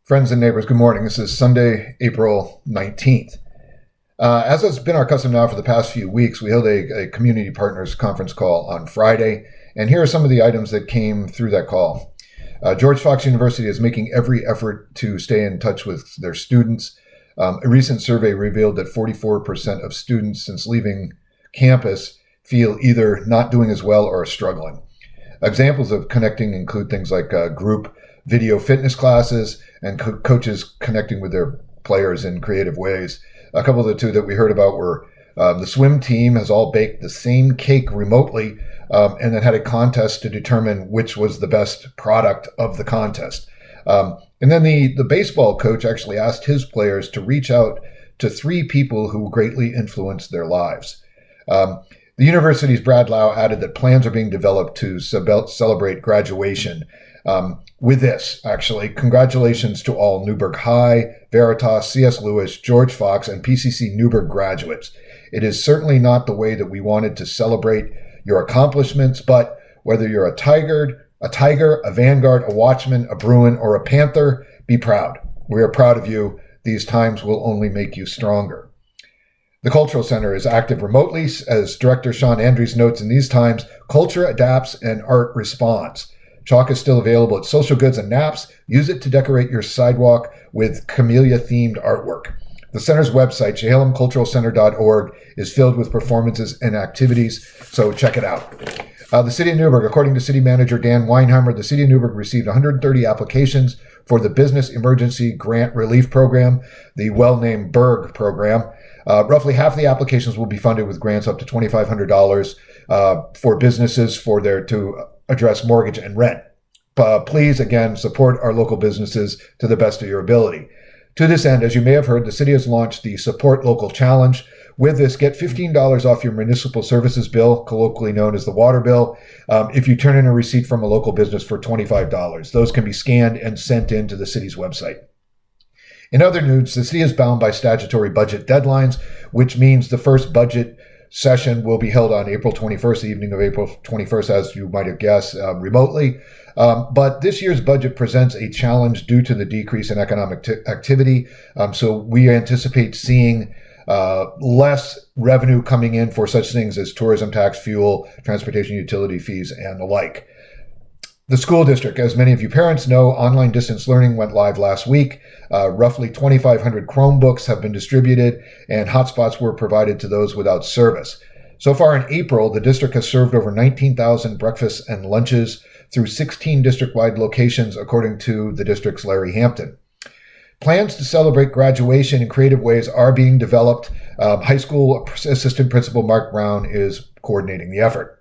Friends and neighbors, good morning. This is Sunday, April 19th. As has been our custom now for the past few weeks, we held a community partners conference call on Friday, and here are some of the items that came through that call. George Fox University is making every effort to stay in touch with their students. A recent survey revealed that 44% of students since leaving campus feel either not doing as well or are struggling. Examples of connecting include things like group video fitness classes and coaches connecting with their players in creative ways. A couple of the two that we heard about were the swim team has all baked the same cake remotely and then had a contest to determine which was the best product of the contest. And then the baseball coach actually asked his players to reach out to 3 people who greatly influenced their lives. The university's Brad Lau added that plans are being developed to celebrate graduation. With this, actually, congratulations to all Newberg High, Veritas, C.S. Lewis, George Fox, and PCC Newberg graduates. It is certainly not the way that we wanted to celebrate your accomplishments, but whether you're a tiger, a vanguard, a watchman, a Bruin, or a Panther, be proud. We are proud of you. These times will only make you stronger. The Cultural Center is active remotely. As Director Sean Andrews notes, in these times, culture adapts and art responds. Chalk is still available at Social Goods and Naps. Use it to decorate your sidewalk with camellia-themed artwork. The center's website, chehallemculturalcenter.org, is filled with performances and activities, so check it out. The City of Newberg, according to City Manager Dan Weinheimer, the City of Newberg received 130 applications for the Business Emergency Grant Relief Program, the well-named BERG program. Roughly half the applications will be funded with grants up to $2,500 for businesses to address mortgage and rent. Please, again, support our local businesses to the best of your ability. To this end, as you may have heard, the city has launched the Support Local Challenge. With this, get $15 off your municipal services bill, colloquially known as the water bill, if you turn in a receipt from a local business for $25. Those can be scanned and sent in to the city's website. In other news, the city is bound by statutory budget deadlines, which means the first budget session will be held on April 21st, the evening of April 21st, as you might have guessed, remotely. But this year's budget presents a challenge due to the decrease in economic activity. So we anticipate seeing less revenue coming in for such things as tourism tax, fuel, transportation utility fees, and the like. The school district, as many of you parents know, online distance learning went live last week. Roughly 2,500 Chromebooks have been distributed, and hotspots were provided to those without service. So far in April, the district has served over 19,000 breakfasts and lunches through 16 district-wide locations, according to the district's Larry Hampton. Plans to celebrate graduation in creative ways are being developed. High school assistant principal Mark Brown is coordinating the effort.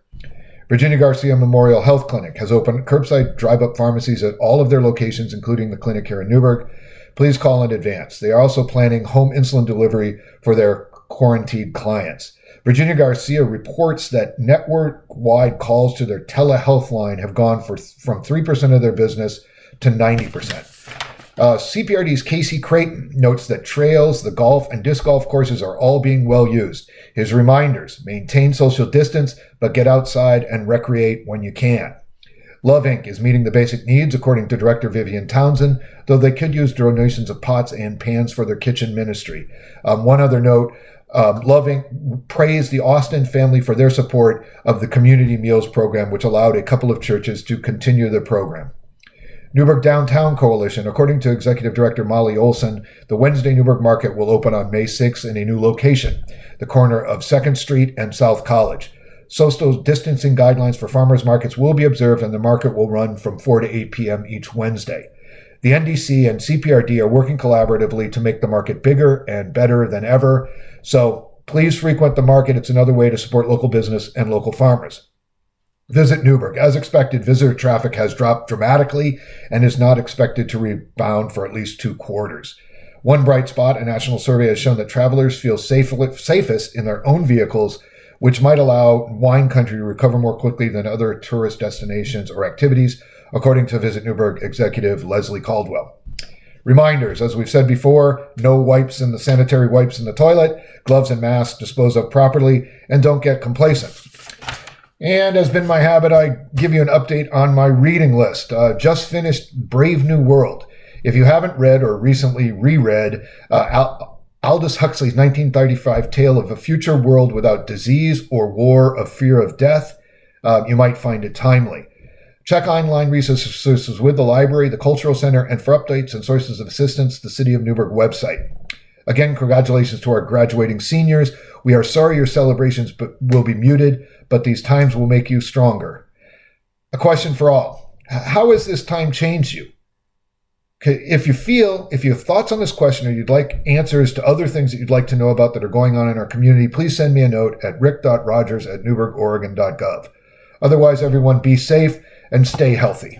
Virginia Garcia Memorial Health Clinic has opened curbside drive-up pharmacies at all of their locations, including the clinic here in Newberg. Please call in advance. They are also planning home insulin delivery for their quarantined clients. Virginia Garcia reports that network-wide calls to their telehealth line have gone from 3% of their business to 90%. CPRD's Casey Creighton notes that trails, the golf, and disc golf courses are all being well used. His reminders: maintain social distance, but get outside and recreate when you can. Love Inc. is meeting the basic needs, according to Director Vivian Townsend, though they could use donations of pots and pans for their kitchen ministry. One other note, Love Inc. praised the Austin family for their support of the Community Meals program, which allowed a couple of churches to continue their program. Newberg Downtown Coalition, according to Executive Director Molly Olson, the Wednesday Newberg Market will open on May 6th in a new location, the corner of 2nd Street and South College. Social distancing guidelines for farmers markets will be observed, and the market will run from 4 to 8 p.m. each Wednesday. The NDC and CPRD are working collaboratively to make the market bigger and better than ever. So please frequent the market. It's another way to support local business and local farmers. Visit Newberg. As expected, visitor traffic has dropped dramatically and is not expected to rebound for at least 2 quarters. One bright spot, a national survey has shown that travelers feel safest in their own vehicles, which might allow wine country to recover more quickly than other tourist destinations or activities, according to Visit Newberg executive Leslie Caldwell. Reminders, as we've said before, no sanitary wipes in the toilet, gloves and masks disposed of properly, and don't get complacent. And as been my habit, I give you an update on my reading list. Just finished Brave New World. If you haven't read or recently reread Aldous Huxley's 1935 tale of a future world without disease or war of fear of death, you might find it timely. Check online resources with the library, the Cultural Center, and for updates and sources of assistance, the City of Newberg website. Again, congratulations to our graduating seniors. We are sorry your celebrations will be muted, but these times will make you stronger. A question for all. How has this time changed you? If you have thoughts on this question or you'd like answers to other things that you'd like to know about that are going on in our community, please send me a note at rick.rogers@newbergoregon.gov. Otherwise, everyone be safe and stay healthy.